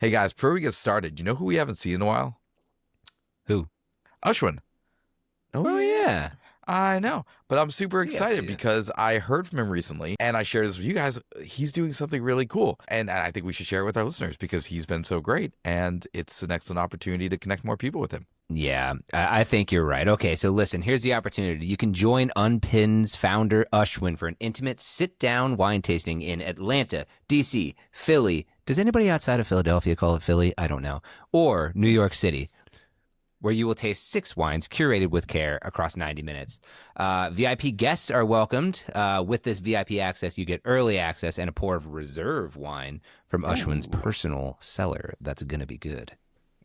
Hey guys, before we get started, you know who we haven't seen in a while? Who? Ushwin. Oh, yeah. I know, but I'm super What's he up excited to? because I heard from him recently and I shared this with you guys. He's doing something really cool. And I think we should share it with our listeners because he's been so great and it's an excellent opportunity to connect more people with him. Yeah, I think you're right. Okay, so listen, here's the opportunity. You can join Unpin's founder, Ushwin, for an intimate sit-down wine tasting in Atlanta, D.C., Philly. Does anybody outside of Philadelphia call it Philly? I don't know. Or New York City, where you will taste 6 wines curated with care across 90 minutes. VIP guests are welcomed. With this VIP access, you get early access and a pour of reserve wine from Ushwin's personal cellar. That's going to be good.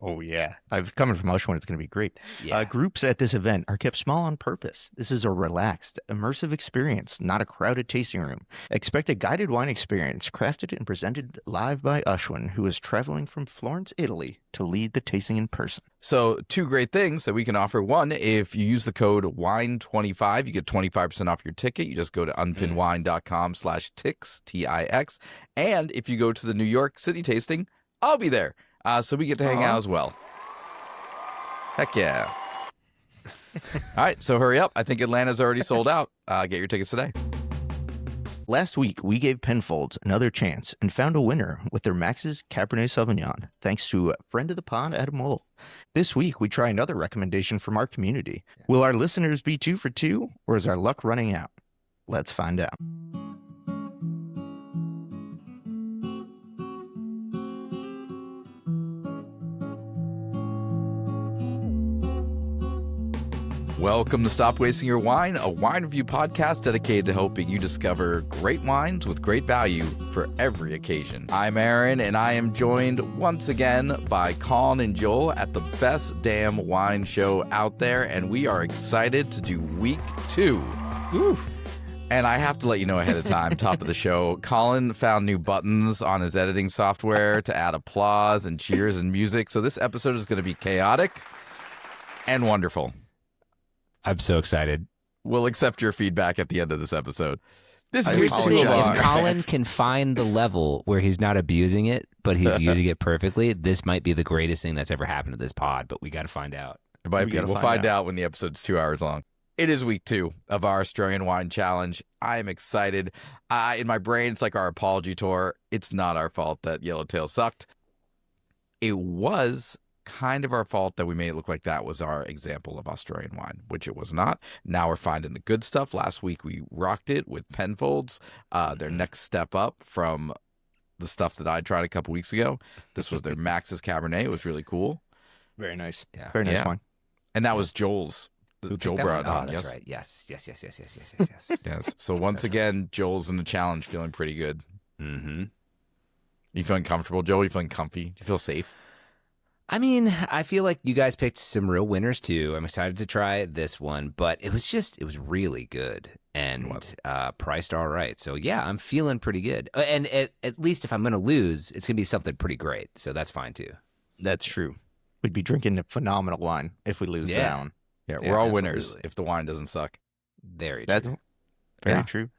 Oh, yeah. I was coming from Ushwin. It's going to be great. Yeah. Groups at this event are kept small on purpose. This is a relaxed, immersive experience, not a crowded tasting room. Expect a guided wine experience crafted and presented live by Ushwin, who is traveling from Florence, Italy, to lead the tasting in person. So 2 great things that we can offer. One, if you use the code WINE25, you get 25% off your ticket. You just go to unpinwine.com/tix, T-I-X. And if you go to the New York City tasting, I'll be there. So we get to hang out as well. Heck yeah. All right, so hurry up. I think Atlanta's already sold out. Get your tickets today. Last week, we gave Penfolds another chance and found a winner with their Max's Cabernet Sauvignon, thanks to a friend of the pod, Adam Wolf. This week, we try another recommendation from our community. Will our listeners be 2 for 2, or is our luck running out? Let's find out. Welcome to Stop Wasting Your Wine, a wine review podcast dedicated to helping you discover great wines with great value for every occasion. I'm Aaron, and I am joined once again by Colin and Joel at the best damn wine show out there, and we are excited to do week 2. Woo. And I have to let you know ahead of time, top of the show, Colin found new buttons on his editing software to add applause and cheers and music, so this episode is going to be chaotic and wonderful. I'm so excited. We'll accept your feedback at the end of this episode. This is Here's week the 2 thing, of if our... Colin can find the level where he's not abusing it, but he's using it perfectly, this might be the greatest thing that's ever happened to this pod, but we got to find out. It might be. We'll find out when the episode's 2 hours long. It is week 2 of our Australian Wine Challenge. I am excited. In my brain, it's like our apology tour. It's not our fault that Yellowtail sucked. It was kind of our fault that we made it look like that was our example of Australian wine, which it was not. Now we're finding the good stuff. Last week we rocked it with Penfolds, their next step up from the stuff that I tried a couple weeks ago. This was their Max's Cabernet. It was really cool. Very nice. Yeah. Very nice wine. And that was Joel's. Joel brought on. Oh, that's yes? right. Yes. Yes. So once again, Joel's in the challenge, feeling pretty good. Mm-hmm. You feeling comfortable, Joel? You feeling comfy? Do you feel safe? I mean, I feel like you guys picked some real winners too. I'm excited to try this one, but it was really good and priced all right. So yeah, I'm feeling pretty good. And at least if I'm going to lose, it's going to be something pretty great. So that's fine too. That's true. We'd be drinking a phenomenal wine if we lose that one. Yeah, we're all absolutely. winners if the wine doesn't suck. Very That's true. very true.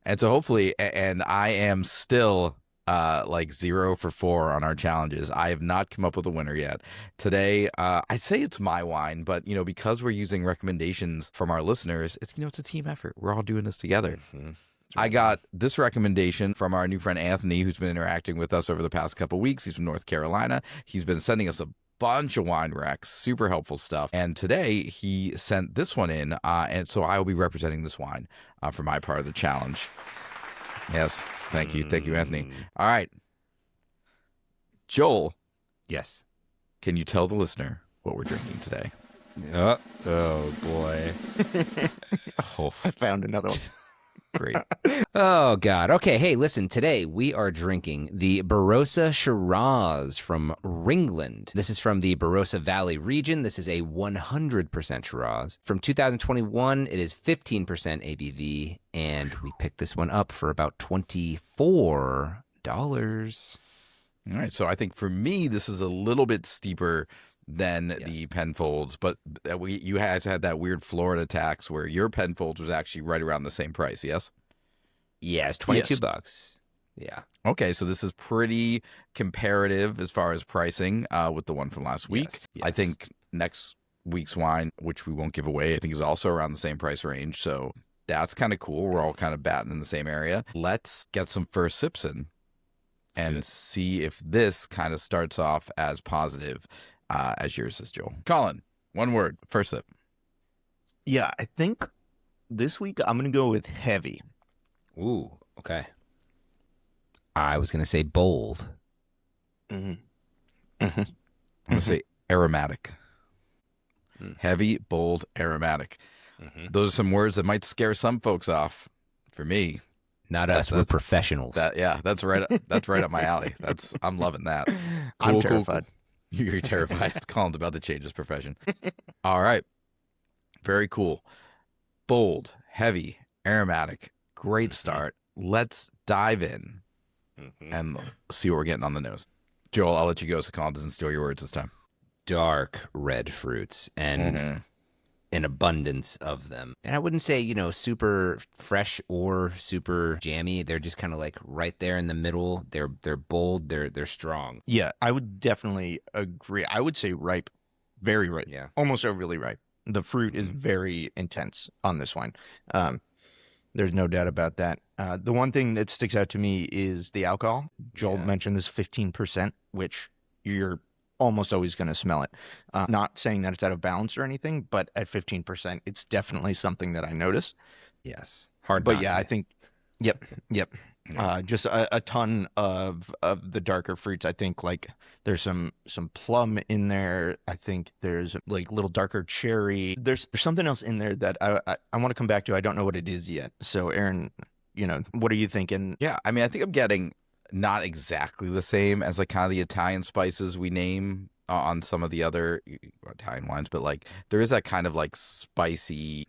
And so hopefully, and I am still like 0 for 4 on our challenges. I have not come up with a winner yet. Today, I say it's my wine, but because we're using recommendations from our listeners, it's it's a team effort. We're all doing this together. Mm-hmm. I got this recommendation from our new friend Anthony, who's been interacting with us over the past couple of weeks. He's from North Carolina. He's been sending us a bunch of wine recs, super helpful stuff. And today he sent this one in, and so I will be representing this wine for my part of the challenge. Yes, thank you, Anthony. All right, Joel. Yes. Can you tell the listener what we're drinking today? Oh boy. Oh, I found another one. great. Oh, God. Okay, hey, listen. Today we are drinking the Barossa Shiraz from Ringland. This is from the Barossa Valley region. This is a 100% Shiraz. From 2021, it is 15% ABV, and we picked this one up for about $24. All right, so I think for me, this is a little bit steeper than the Penfolds, but you guys had that weird Florida tax where your Penfolds was actually right around the same price, yes? Yeah, it's $22. Yeah. Okay, so this is pretty comparative as far as pricing with the one from last week. Yes, I yes. think next week's wine, which we won't give away, I think is also around the same price range. So that's kind of cool. We're all kind of batting in the same area. Let's get some first sips in and see if this kind of starts off as positive as yours is, Joel. Colin, one word, first sip. Yeah, I think this week I'm going to go with heavy. Ooh, okay. I was going to say bold. Mm-hmm. I'm going to say aromatic. Heavy, bold, aromatic. Those are some words that might scare some folks off. For me, not us. We're professionals. That's right. That's right up my alley. I'm loving that. Cool, I'm terrified. Cool. You're terrified. Colin's about to change his profession. All right. Very cool. Bold, heavy, aromatic. Great start. Let's dive in and see what we're getting on the nose. Joel, I'll let you go so Colin doesn't steal your words this time. Dark red fruits and an abundance of them. And I wouldn't say, super fresh or super jammy. They're just kind of like right there in the middle. They're bold, they're strong. Yeah, I would definitely agree. I would say ripe, very ripe. Yeah. Almost overly ripe. The fruit is very intense on this wine. There's no doubt about that. The one thing that sticks out to me is the alcohol. Joel mentioned this 15%, which you're almost always going to smell it. Not saying that it's out of balance or anything, but at 15%, it's definitely something that I notice. Yes. Hard But not yeah, to. I think, yep. Just a ton of the darker fruits. I think like there's some plum in there. I think there's like little darker cherry. There's something else in there that I want to come back to. I don't know what it is yet. So Aaron, what are you thinking? Yeah, I mean, I think I'm getting not exactly the same as like kind of the Italian spices we name on some of the other Italian wines, but like there is that kind of like spicy.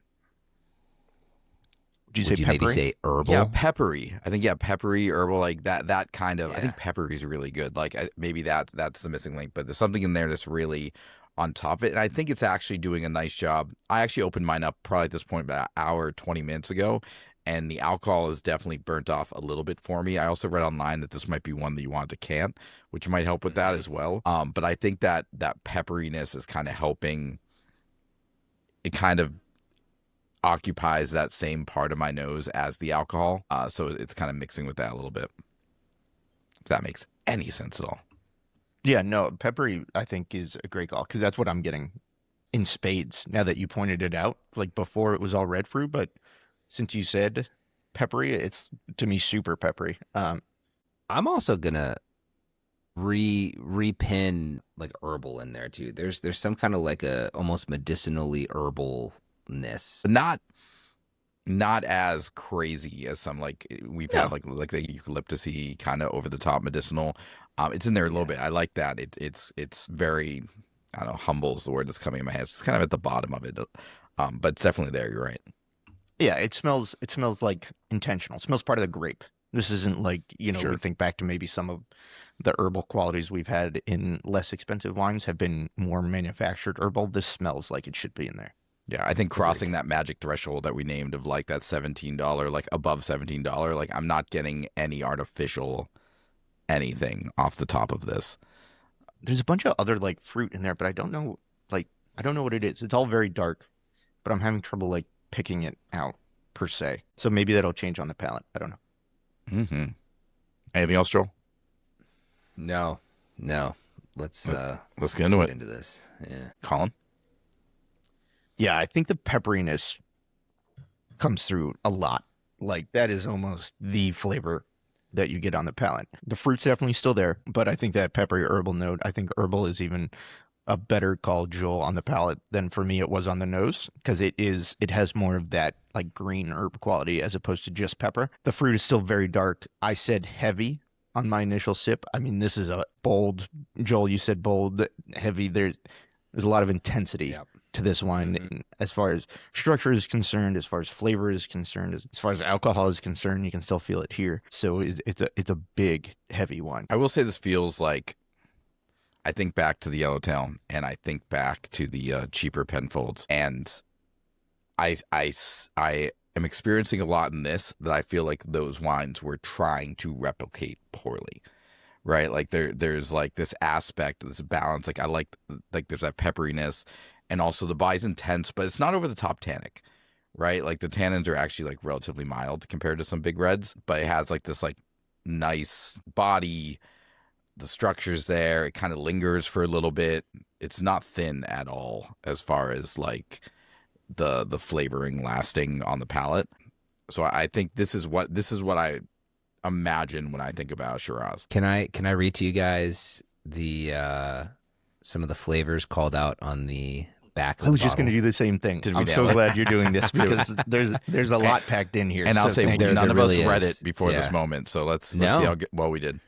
Would you maybe say herbal? Yeah, peppery. I think peppery, herbal, like that kind of. Yeah. I think peppery is really good. Like maybe that's the missing link, but there's something in there that's really on top of it, and I think it's actually doing a nice job. I actually opened mine up probably at this point about an hour, 20 minutes ago, and the alcohol is definitely burnt off a little bit for me. I also read online that this might be one that you want to can, which might help with that as well. But I think that pepperiness is kind of helping. It kind of occupies that same part of my nose as the alcohol, so it's kind of mixing with that a little bit, if that makes any sense at all. Yeah, no, peppery I think is a great call because that's what I'm getting in spades now that you pointed it out. Like before it was all red fruit, but since you said peppery, it's to me super peppery. I'm also gonna repin like herbal in there too. There's some kind of like a almost medicinally herbal. Not as crazy as some like we've had like the eucalyptus-y kind of over the top medicinal. It's in there a little bit. I like that. It's very, I don't know, humble is the word that's coming in my head. It's kind of at the bottom of it, but it's definitely there. You're right. Yeah, it smells like intentional. It smells part of the grape. This isn't like we think back to maybe some of the herbal qualities we've had in less expensive wines have been more manufactured herbal. This smells like it should be in there. Yeah, I think crossing that magic threshold that we named of like that $17, like above $17, like I'm not getting any artificial anything off the top of this. There's a bunch of other like fruit in there, but I don't know what it is. It's all very dark, but I'm having trouble like picking it out per se. So maybe that'll change on the palate. I don't know. Anything else, Joel? No. Let's get into this. Yeah. Colin? Yeah, I think the pepperiness comes through a lot. Like that is almost the flavor that you get on the palate. The fruit's definitely still there, but I think that peppery herbal note, I think herbal is even a better call, Joel, on the palate than for me it was on the nose because it has more of that like green herb quality as opposed to just pepper. The fruit is still very dark. I said heavy on my initial sip. I mean, this is a bold, Joel, you said bold, heavy. There's a lot of intensity to this wine as far as structure is concerned, as far as flavor is concerned, as far as alcohol is concerned. You can still feel it here. So it's a big, heavy wine. I will say this feels like, I think back to the Yellowtail and I think back to the cheaper Penfolds, and I am experiencing a lot in this that I feel like those wines were trying to replicate poorly. Right? Like there's like this aspect, this balance. Like I like there's that pepperiness, and also the body's intense, but it's not over the top tannic. Right? Like the tannins are actually like relatively mild compared to some big reds, but it has like this like nice body. The structure's there. It kind of lingers for a little bit. It's not thin at all as far as like the flavoring lasting on the palate. So I think this is what I imagine when I think about Shiraz. Can I read to you guys the some of the flavors called out on the back of I was the just going to bottle? do the same thing. Did we I'm nail so it? glad you're doing this because there's a lot packed in here. And I'll say thank you. none There of really us read is. it before Yeah. this moment, so let's No. see how well we did.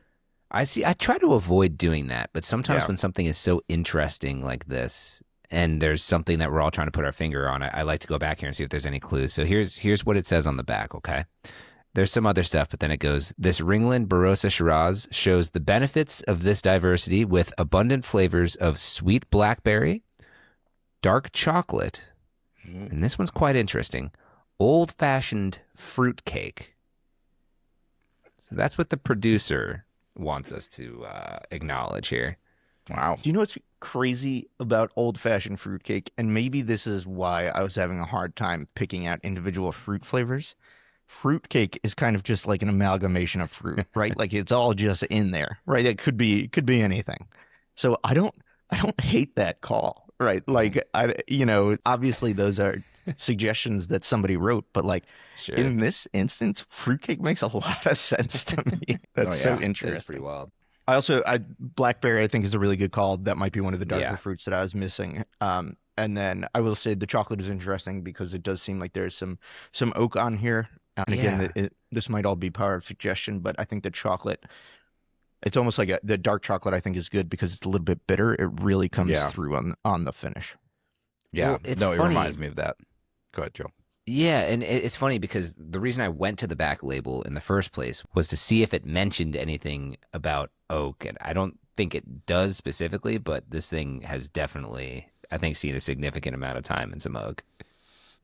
I try to avoid doing that, but sometimes Yeah. when something is so interesting like this, and there's something that we're all trying to put our finger on, I like to go back here and see if there's any clues. So here's what it says on the back, okay? There's some other stuff, but then it goes, this Ringland Barossa Shiraz shows the benefits of this diversity with abundant flavors of sweet blackberry, dark chocolate, and this one's quite interesting, old-fashioned fruitcake. So that's what the producer wants us to acknowledge here. Wow. Do you know what's crazy about old-fashioned fruitcake? And maybe this is why I was having a hard time picking out individual fruit flavors. Fruitcake is kind of just like an amalgamation of fruit, right? Like it's all just in there, right? It could be anything. So I don't hate that call, right? Like obviously those are suggestions that somebody wrote, but like Sure. in this instance, fruitcake makes a lot of sense to me. That's so interesting. That's pretty wild. Blackberry I think is a really good call. That might be one of the darker Yeah. fruits that I was missing. And then I will say the chocolate is interesting because it does seem like there's some oak on here. And again, this might all be power of suggestion, but I think the chocolate, it's almost like the dark chocolate I think is good because it's a little bit bitter. It really comes through on the finish. Yeah. Well, it's no, it funny. reminds me of that. Go ahead, Joe. Yeah, and it's funny because the reason I went to the back label in the first place was to see if it mentioned anything about oak, and I don't think it does specifically, but this thing has definitely, I think, seen a significant amount of time in some oak.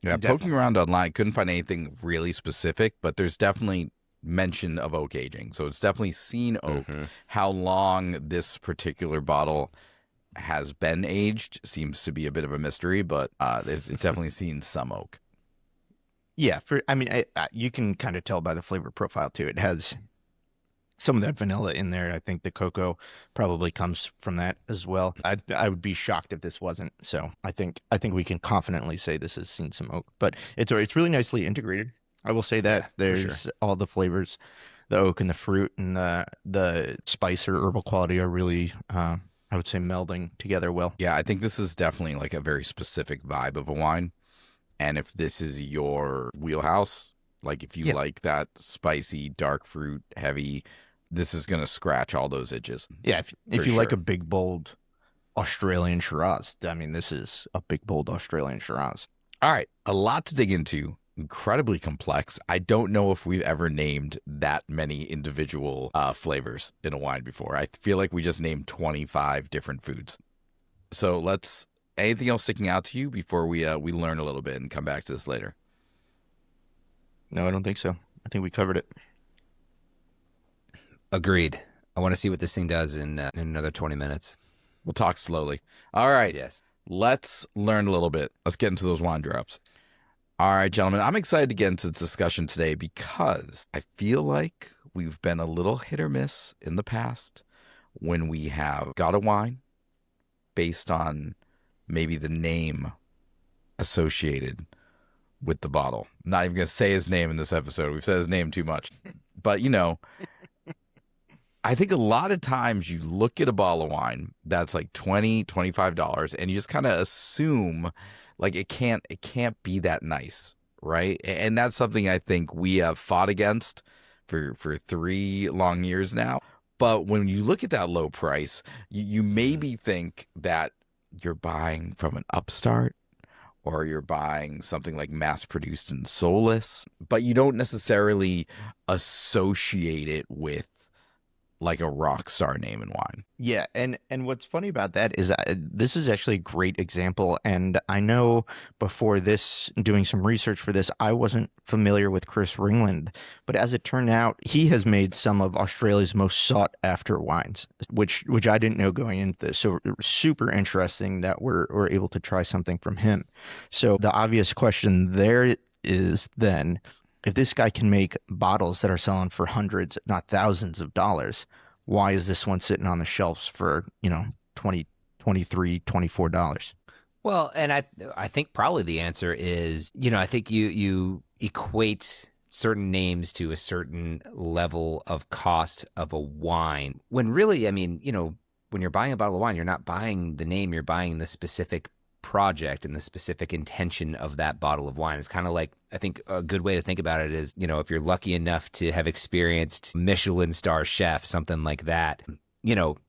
Yeah, Definitely. poking around online, couldn't find anything really specific, but there's definitely mention of oak aging. So it's definitely seen oak. How long this particular bottle has been aged seems to be a bit of a mystery, but it's definitely seen some oak. Yeah, you can kind of tell by the flavor profile too. It has some of that vanilla in there. I think the cocoa probably comes from that as well. I would be shocked if this wasn't. So I think we can confidently say this has seen some oak, but it's really nicely integrated. I will say that Yeah, for there's all the flavors, the oak and the fruit and the spice or herbal quality are really I would say melding together well. Yeah, I think this is definitely like a very specific vibe of a wine. And if this is your wheelhouse, like if you like that spicy, dark fruit, heavy, this is going to scratch all those itches. Yeah, if For you like sure. a big bold Australian Shiraz, I mean this is a big bold Australian Shiraz. All right, a lot to dig into. Incredibly complex. I don't know if we've ever named that many individual flavors in a wine before. I feel like we just named 25 different foods. So anything else sticking out to you before we learn a little bit and come back to this later? No, I don't think so. I think we covered it. Agreed. I want to see what this thing does in another 20 minutes. We'll talk slowly. All right. Yes. Let's learn a little bit. Let's get into those wine drops. All right, gentlemen, I'm excited to get into the discussion today because I feel like we've been a little hit or miss in the past when we have got a wine based on maybe the name associated with the bottle. I'm not even going to say his name in this episode. We've said his name too much. But, I think a lot of times you look at a bottle of wine that's like $20, $25, and you just kind of assume like it can't be that nice, right? And that's something I think we have fought against for 3 long years now. But when you look at that low price, you maybe think that you're buying from an upstart or you're buying something like mass produced in Solus, but you don't necessarily associate it with like a rock star name in wine. Yeah, and what's funny about that is this is actually a great example. And I know before this, doing some research for this, I wasn't familiar with Chris Ringland, but as it turned out, he has made some of Australia's most sought after wines, which I didn't know going into this. So super interesting that we're able to try something from him. So the obvious question there is then, if this guy can make bottles that are selling for hundreds, if not thousands of dollars, why is this one sitting on the shelves for, 20, 23, $24? Well, and I think probably the answer is, I think you equate certain names to a certain level of cost of a wine. When really, I mean, when you're buying a bottle of wine, you're not buying the name, you're buying the specific project and the specific intention of that bottle of wine. It's kind of like, I think a good way to think about it is, if you're lucky enough to have experienced Michelin star chef, something like that,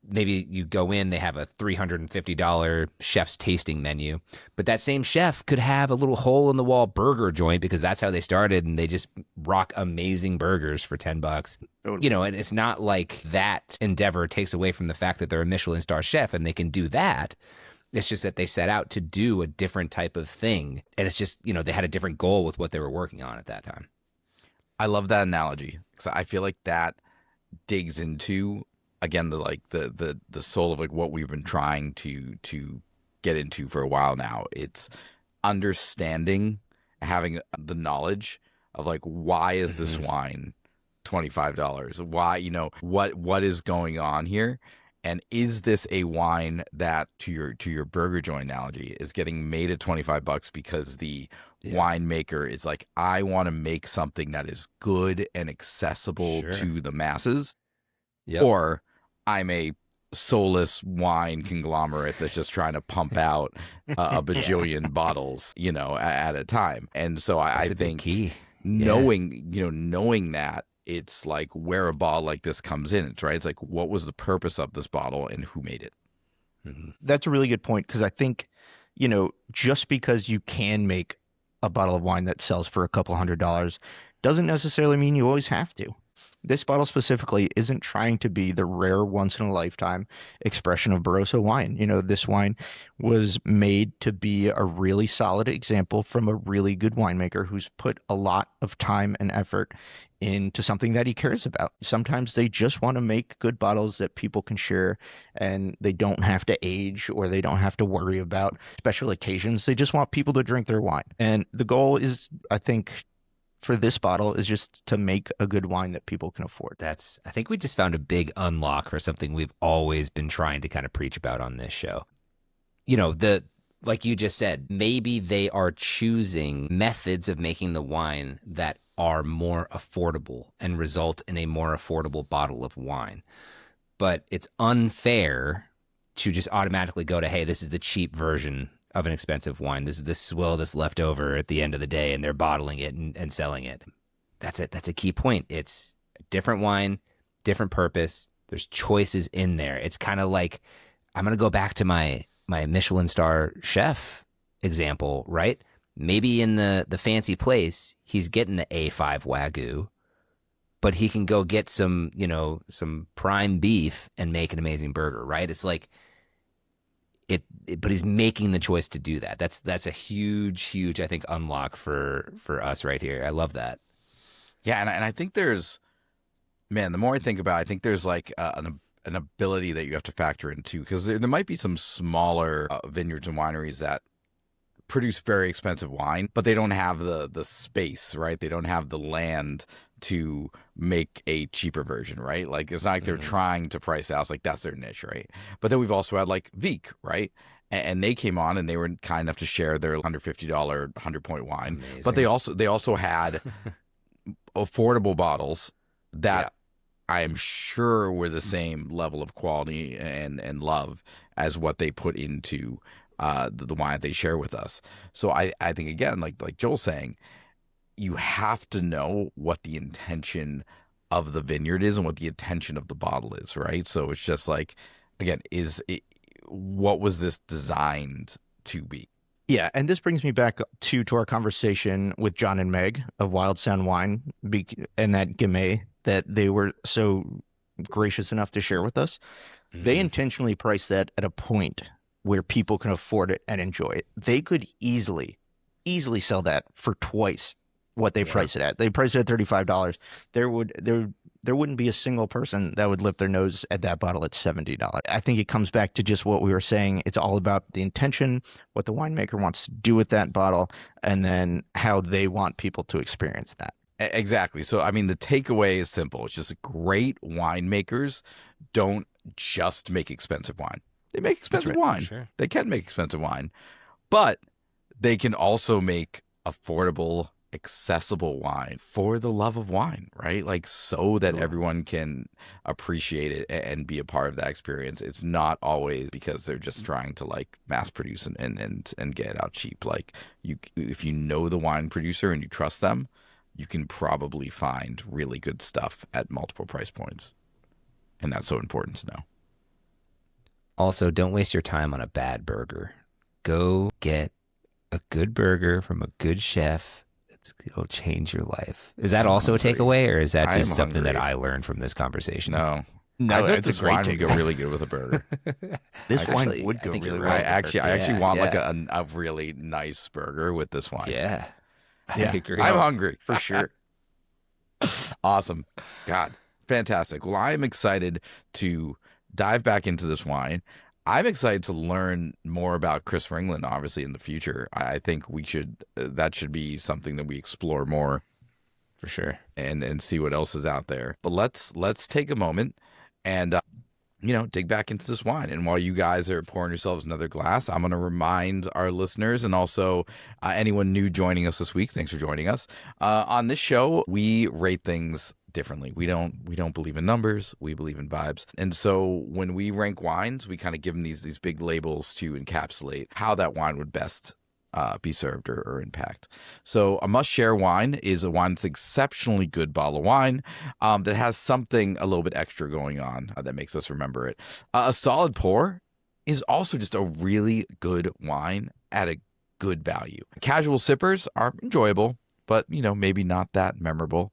maybe you go in, they have a $350 chef's tasting menu, but that same chef could have a little hole in the wall burger joint because that's how they started and they just rock amazing burgers for $10. Totally. And it's not like that endeavor takes away from the fact that they're a Michelin star chef and they can do that. It's just that they set out to do a different type of thing. And it's just, they had a different goal with what they were working on at that time. I love that analogy because I feel like that digs into, again, the soul of like what we've been trying to get into for a while now. It's understanding, having the knowledge of like, why is this wine $25? Why, what is going on here? And is this a wine that, to your burger joint analogy, is getting made at $25 because the winemaker is like, I want to make something that is good and accessible to the masses, or I'm a soulless wine conglomerate that's just trying to pump out a bajillion bottles, at a time. And so I think key. knowing that. It's like where a bottle like this comes in. It's like, what was the purpose of this bottle and who made it? Mm-hmm. That's a really good point because I think, just because you can make a bottle of wine that sells for a couple $100 doesn't necessarily mean you always have to. This bottle specifically isn't trying to be the rare once-in-a-lifetime expression of Barossa wine. This wine was made to be a really solid example from a really good winemaker who's put a lot of time and effort into something that he cares about. Sometimes they just want to make good bottles that people can share and they don't have to age or they don't have to worry about special occasions. They just want people to drink their wine. And the goal is, I think, for this bottle is just to make a good wine that people can afford. I think we just found a big unlock for something we've always been trying to kind of preach about on this show. Like you just said, maybe they are choosing methods of making the wine that are more affordable and result in a more affordable bottle of wine. But it's unfair to just automatically go to, hey, this is the cheap version of an expensive wine. This is the swill that's left over at the end of the day, and they're bottling it and selling it. That's it. That's a key point. It's a different wine, different purpose. There's choices in there. It's kind of like, I'm going to go back to my Michelin star chef example, right? Maybe in the fancy place, he's getting the A5 Wagyu, but he can go get some prime beef and make an amazing burger, right? It's like, but he's making the choice to do that. That's a huge, I think, unlock for us right here. I love that. Yeah, and I think there's, man, the more I think about it, I think there's like an ability that you have to factor in too, because there might be some smaller vineyards and wineries that produce very expensive wine, but they don't have the space, right? They don't have the land to make a cheaper version, right? Like, it's not like they're trying to price out. It's like, that's their niche, right? But then we've also had like Vic, right? And they came on and they were kind enough to share their $150 100-point wine. Amazing. But they also had affordable bottles that I am sure were the same level of quality and love as what they put into the wine that they share with us. So I think, again, like Joel's saying, you have to know what the intention of the vineyard is and what the intention of the bottle is, right? So it's just like, again, what was this designed to be? Yeah, and this brings me back to our conversation with John and Meg of Wild Sound Wine and that Gamay, that they were so gracious enough to share with us. They intentionally price that at a point where people can afford it and enjoy it. They could easily sell that for twice what they price it at. They price it at $35. There wouldn't be a single person that would lift their nose at that bottle at $70. I think it comes back to just what we were saying. It's all about the intention, what the winemaker wants to do with that bottle, and then how they want people to experience that. Exactly. So, I mean, the takeaway is simple. It's just great winemakers don't just make expensive wine. They make expensive wine. Sure. They can make expensive wine, but they can also make affordable, accessible wine for the love of wine, right? Like, so that everyone can appreciate it and be a part of that experience. It's not always because they're just trying to like mass produce and get it out cheap. Like, if you know the wine producer and you trust them, you can probably find really good stuff at multiple price points. And that's so important to know. Also, don't waste your time on a bad burger. Go get a good burger from a good chef. It'll change your life. Is that also hungry. a takeaway, or is that just something hungry. that I learned from this conversation? No, No, I bet it's this a great wine would go takeaway. really good with a burger. This Actually, wine would I go think you're really right. well. I actually want like Yeah. a really nice burger with this wine. Yeah. I Yeah. agree. I'm hungry. For sure. Awesome. God, fantastic. Well, I'm excited to dive back into this wine. I'm excited to learn more about Chris Ringland, obviously, in the future. I think that should be something that we explore more For sure. and see what else is out there. But let's take a moment and dig back into this wine. And while you guys are pouring yourselves another glass, I'm going to remind our listeners and also anyone new joining us this week. Thanks for joining us. On this show, we rate things differently. We don't believe in numbers. We believe in vibes. And so when we rank wines, we kind of give them these big labels to encapsulate how that wine would best be served or impact. So a must-share wine is a wine that's exceptionally good bottle of wine that has something a little bit extra going on that makes us remember it. A solid pour is also just a really good wine at a good value. Casual sippers are enjoyable, but maybe not that memorable.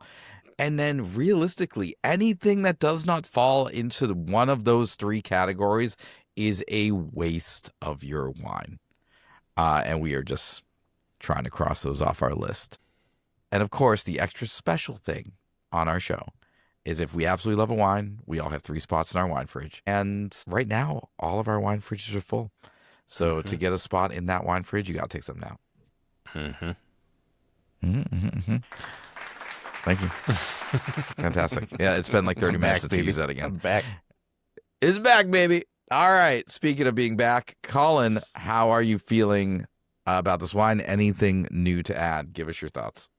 And then realistically, anything that does not fall into one of those three categories is a waste of your wine. And we are just trying to cross those off our list. And of course, the extra special thing on our show is if we absolutely love a wine, we all have 3 spots in our wine fridge. And right now, all of our wine fridges are full. So to get a spot in that wine fridge, you got to take something out. Thank you. Fantastic. Yeah, it's been like 30 I'm minutes back, since you baby. used that again. I'm back. It's back, baby. All right. Speaking of being back, Colin, how are you feeling about this wine? Anything new to add? Give us your thoughts.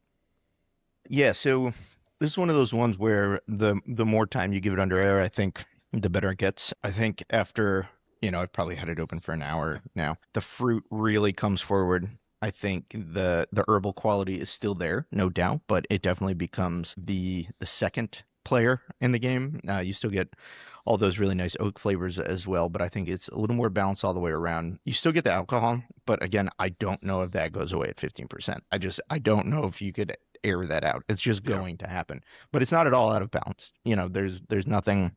Yeah, so this is one of those ones where the more time you give it under air, I think the better it gets. I think after, I've probably had it open for an hour now, the fruit really comes forward. I think the herbal quality is still there, no doubt, but it definitely becomes the second player in the game. You still get all those really nice oak flavors as well, but I think it's a little more balanced all the way around. You still get the alcohol, but again, I don't know if that goes away at 15%. I don't know if you could air that out. It's just going to happen, but it's not at all out of balance. There's nothing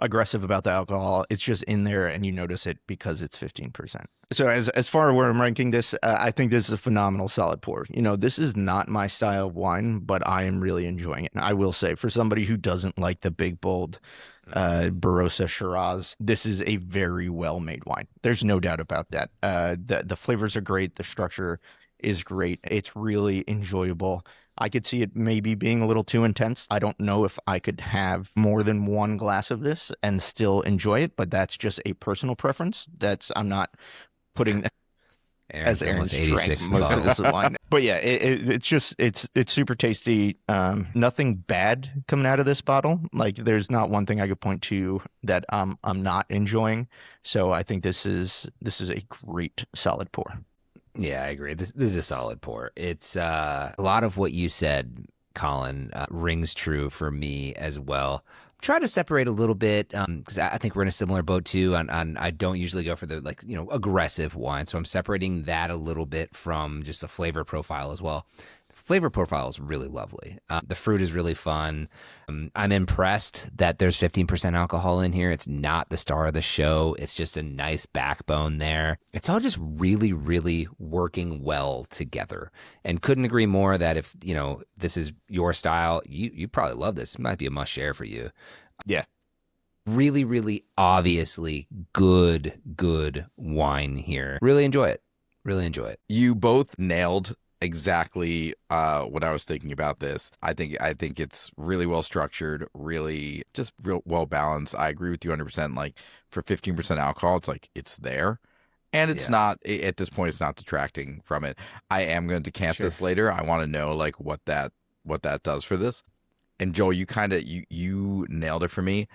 aggressive about the alcohol. It's just in there and you notice it because it's 15%. So as far as where I'm ranking this, I think this is a phenomenal solid pour. This is not my style of wine, but I am really enjoying it. And I will say, for somebody who doesn't like the big, bold Barossa Shiraz, this is a very well-made wine. There's no doubt about that. The flavors are great. The structure is great. It's really enjoyable. I could see it maybe being a little too intense. I don't know if I could have more than one glass of this and still enjoy it, but that's just a personal preference. I'm not putting Aaron's almost drank 86 most bottle. of this wine. But yeah, it's super tasty. Nothing bad coming out of this bottle. Like, there's not one thing I could point to that I'm not enjoying. So I think this is a great solid pour. Yeah, I agree. This is a solid pour. It's a lot of what you said, Colin, rings true for me as well. Try to separate a little bit because I think we're in a similar boat too. On I don't usually go for the aggressive wine, so I'm separating that a little bit from just the flavor profile as well. Flavor profile is really lovely. The fruit is really fun. I'm impressed that there's 15% alcohol in here. It's not the star of the show. It's just a nice backbone there. It's all just really, really working well together. And couldn't agree more that if, this is your style, you probably love this. It might be a must share for you. Yeah. Really, really obviously good wine here. Really enjoy it. Really enjoy it. You both nailed exactly what I was thinking about this. I think it's really well structured, really just real well balanced. I agree with you 100%. Like for 15% alcohol, it's like it's there. And it's not, at this point, it's not detracting from it. I am going to decant this later. I want to know like what that does for this. And Joel, you nailed it for me.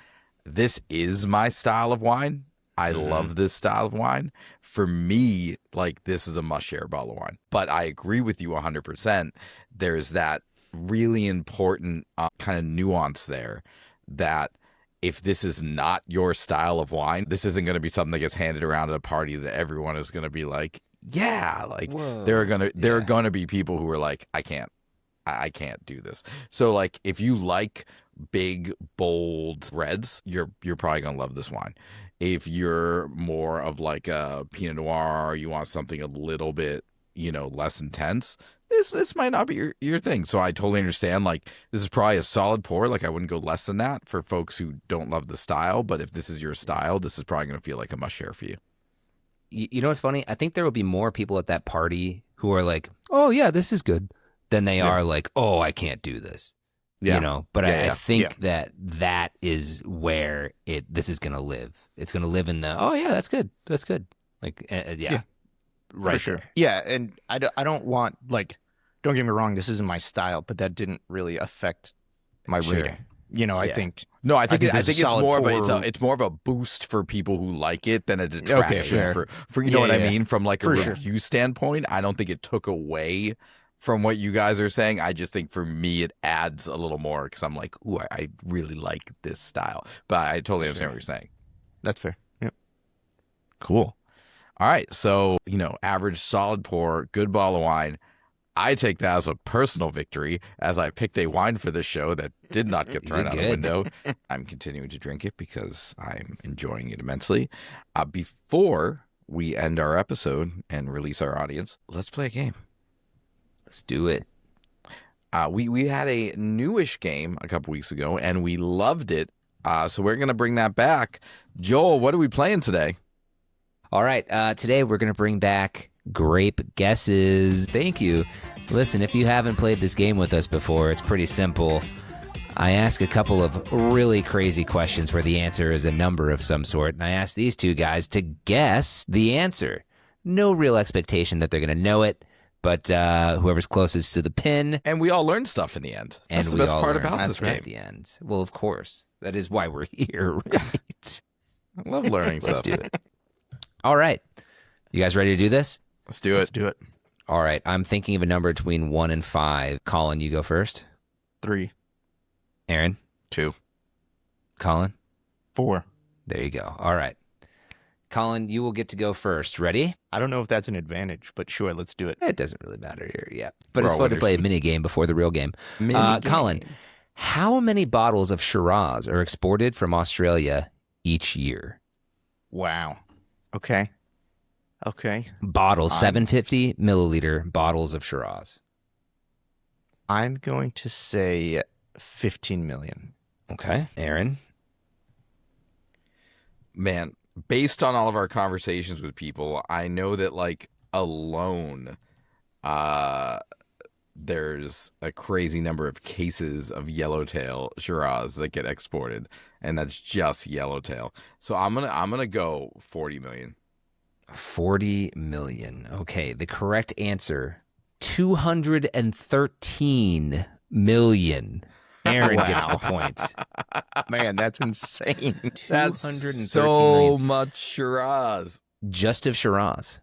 This is my style of wine. I love this style of wine. For me, like this is a must-share bottle of wine. But I agree with you 100%. There's that really important kind of nuance there that if this is not your style of wine, this isn't going to be something that gets handed around at a party that everyone is going to be like, yeah, like whoa, there are going to be people who are like, I can't do this. So like if you like big, bold reds, you're probably going to love this wine. If you're more of like a Pinot Noir, you want something a little bit, less intense, this might not be your thing. So I totally understand. Like this is probably a solid pour. Like I wouldn't go less than that for folks who don't love the style. But if this is your style, this is probably going to feel like a must share for you. You know what's funny? I think there will be more people at that party who are like, oh yeah, this is good, than they are like, oh, I can't do this. Yeah. But I think that is where this is going to live. It's going to live in the, oh yeah, that's good. That's good. Like, right. For sure. There. Yeah. And I don't want, like, don't get me wrong, this isn't my style, but that didn't really affect my rating. I think. No, I think it's more of it's more of a boost for people who like it than a detraction for you know what I mean, from like a review standpoint. I don't think it took away from what you guys are saying. I just think for me it adds a little more because I'm like, ooh, I really like this style. But I totally understand what you're saying. That's fair. Yep. Cool. All right. So, average solid pour, good bottle of wine. I take that as a personal victory as I picked a wine for this show that did not get thrown out the window. I'm continuing to drink it because I'm enjoying it immensely. Before we end our episode and release our audience, let's play a game. Let's do it. We had a newish game a couple weeks ago, and we loved it. So we're going to bring that back. Joel, what are we playing today? All right. Today we're going to bring back Grape Guesses. Thank you. Listen, if you haven't played this game with us before, it's pretty simple. I ask a couple of really crazy questions where the answer is a number of some sort, and I ask these two guys to guess the answer. No real expectation that they're going to know it. But whoever's closest to the pin. And we all learn stuff in the end. That's the best part about this game. At the end. Well, of course. That is why we're here, right? I love learning stuff. Let's do it. All right. You guys ready to do this? Let's do it. Let's do it. All right. I'm thinking of a number between 1 and 5. Colin, you go first. 3. Aaron? 2. Colin? 4. There you go. All right. Colin, you will get to go first. Ready? I don't know if that's an advantage, but sure, let's do it. It doesn't really matter here, yeah. But it's fun to play a mini game before the real game. Colin, how many bottles of Shiraz are exported from Australia each year? Wow. Okay. Bottles, 750 milliliter bottles of Shiraz. I'm going to say 15 million. Okay. Aaron? Man, based on all of our conversations with people, I know that like alone, there's a crazy number of cases of yellowtail Shiraz that get exported, and that's just yellowtail. So I'm gonna go 40 million. 40 million. Okay, the correct answer, 213 million. Aaron gets the point. Man, that's insane. That's 213 so million. much Shiraz. Just of Shiraz.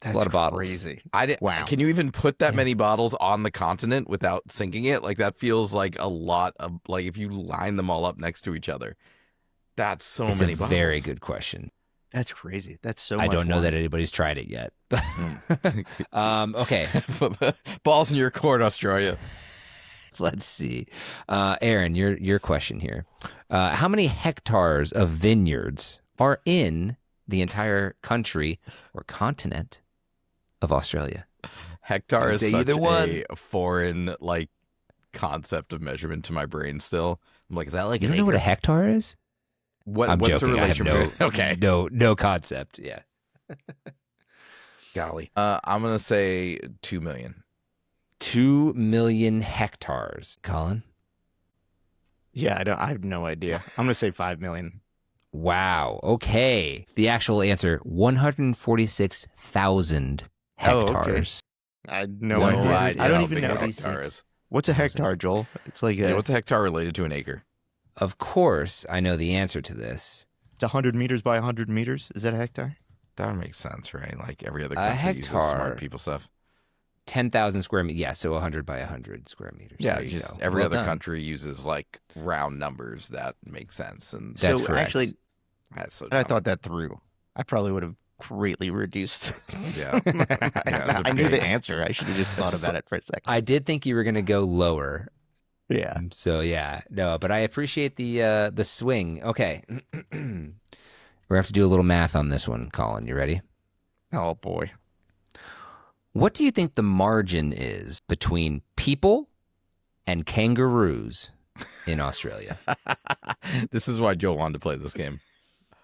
That's a lot of bottles. Crazy. Wow. Can you even put that many bottles on the continent without sinking it? Like that feels like a lot of, like if you line them all up next to each other. That's so many bottles. Very good question. That's crazy. That's so I much don't know wine. that anybody's tried it yet. Okay, Balls in your court, Australia. let's see. Aaron, your question here. How many hectares of vineyards are in the entire country or continent of Australia? Hectare You is say such either one. a foreign concept of measurement to my brain still. I'm like, is that like You an don't know what a acre? hectare is? I'm What's the joking. I have relation? Okay. no concept. Yeah. Golly. I'm going to say 2 million. 2 million hectares. Colin? Yeah, I have no idea. I'm gonna say 5 million. Wow. Okay. The actual answer, 146,000 hectares. I had no One idea. hundred I don't how even big a know. hectare is. What's a hectare, Joel? It's like Yeah, what's a hectare related to an acre? Of course, I know the answer to this. it's 100 meters by 100 meters. Is that a hectare? That would make sense, right? Like every other A country uses hectare. smart people stuff. 10,000 square meters. Yeah, so 100 by 100 square meters. Yeah, There you just go. every Well other done. country uses like round numbers that make sense, and That's so correct. Actually, that's so. I dumb. thought that through. I probably would have greatly reduced. Yeah. Yeah, it was a I knew the big- answer. I should have just thought about it for a second. I did think you were going to go lower. Yeah. So yeah, no, but I appreciate the swing. Okay. We're going to have to do a little math on this one, Colin. You ready? Oh boy. What do you think the margin is between people and kangaroos in Australia? This is why Joe wanted to play this game.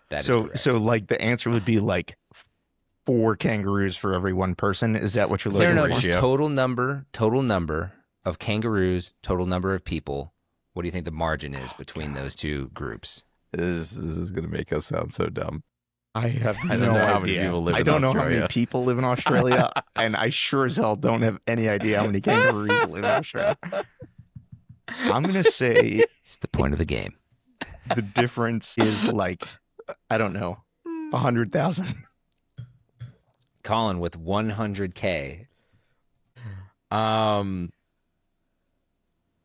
That is So correct. like the answer would be like 4 kangaroos for every one person. Is that what you're no, looking no, for? no, just ratio. total number of kangaroos, total number of people. What do you think the margin is between those two groups? This is going to make us sound so dumb. I have I don't no know how idea. many people live I in don't know how Australia. many people live in Australia, and I sure as hell don't have any idea how many kangaroos live in Australia. I'm gonna say It's the point of the game. the difference is like, I don't know, 100,000. Colin with 100K.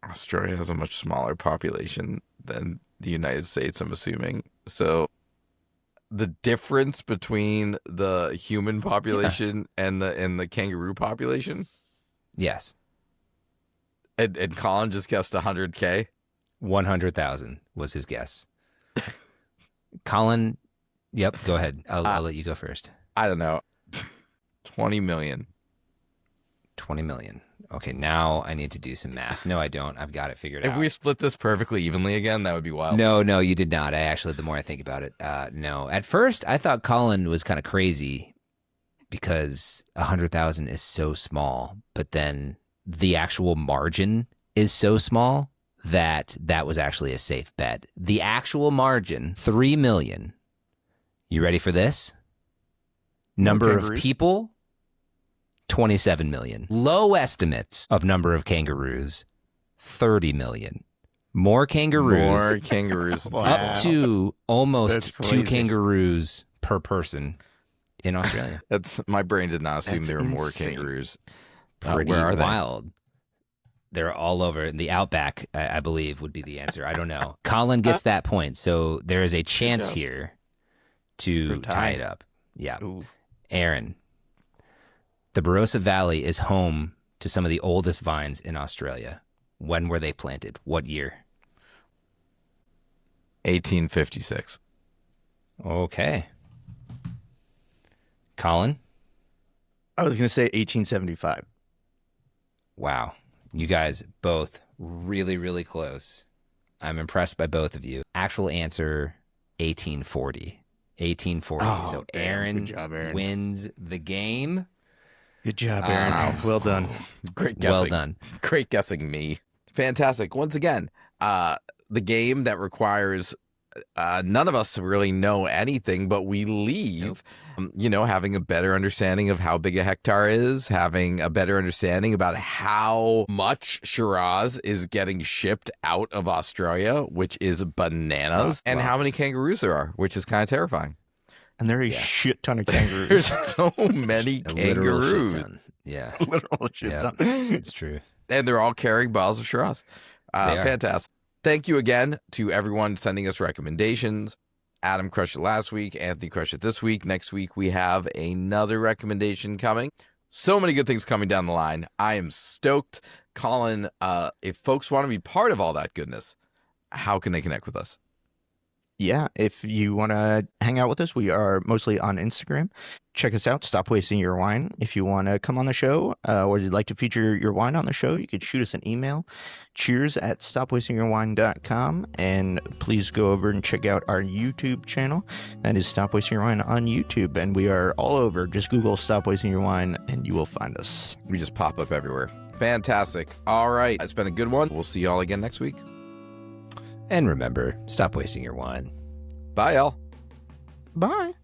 Australia has a much smaller population than the United States, I'm assuming. So the difference between the human population and the kangaroo population, Yes. and Colin just guessed 100K. 100,000 was his guess. Colin, yep, go ahead. I'll let you go first. I don't know. 20 million. 20 million. Okay, now I need to do some math. No, I don't. I've got it figured If out. we split this perfectly evenly again, that would be wild. No, you did not. I actually, the more I think about it, no. At first, I thought Colin was kind of crazy because 100,000 is so small, but then the actual margin is so small that was actually a safe bet. The actual margin, 3 million. You ready for this? Number of kangaroos? people, 27 million. Low estimates of number of kangaroos, 30 million. More kangaroos, More kangaroos. Wow. up to almost That's 2 crazy. kangaroos per person in Australia. That's my brain did not assume That's there were more insane. kangaroos. Pretty where are they? wild. They're all over. The outback, I believe, would be the answer. I don't know. Colin gets that point, so there is a chance job. here to For tie tie. it up. Yeah. Ooh. Aaron, the Barossa Valley is home to some of the oldest vines in Australia. When were they planted? What year? 1856. Okay. Colin? I was gonna say 1875. Wow. You guys both really, really close. I'm impressed by both of you. Actual answer, 1840. 1840. Oh, So damn. Aaron, Good job, Aaron. wins the game. Good job, Aaron. Wow. Well done. Great guessing. Well done. Great guessing me. Fantastic. Once again, the game that requires none of us to really know anything, but we leave, having a better understanding of how big a hectare is, having a better understanding about how much Shiraz is getting shipped out of Australia, which is bananas, and how lots. many kangaroos there are, which is kind of terrifying. And there are a Yeah. shit ton of There's kangaroos. so many A literal shit kangaroos, ton. Yeah, Literal shit Yeah. ton. it's true. and they're all carrying bottles of Shiraz. They are. Fantastic. Thank you again to everyone sending us recommendations. Adam crushed it last week. Anthony crushed it this week. Next week, we have another recommendation coming. So many good things coming down the line. I am stoked. Colin, if folks want to be part of all that goodness, how can they connect with us? Yeah, if you want to hang out with us, we are mostly on Instagram. Check us out, Stop Wasting Your Wine. If you want to come on the show or you'd like to feature your wine on the show, you could shoot us an email, cheers@stopwastingyourwine.com. And please go over and check out our YouTube channel. That is Stop Wasting Your Wine on YouTube. And we are all over. Just Google Stop Wasting Your Wine and you will find us. We just pop up everywhere. Fantastic. All right. It's been a good one. We'll see you all again next week. And remember, stop wasting your wine. Bye, y'all. Bye.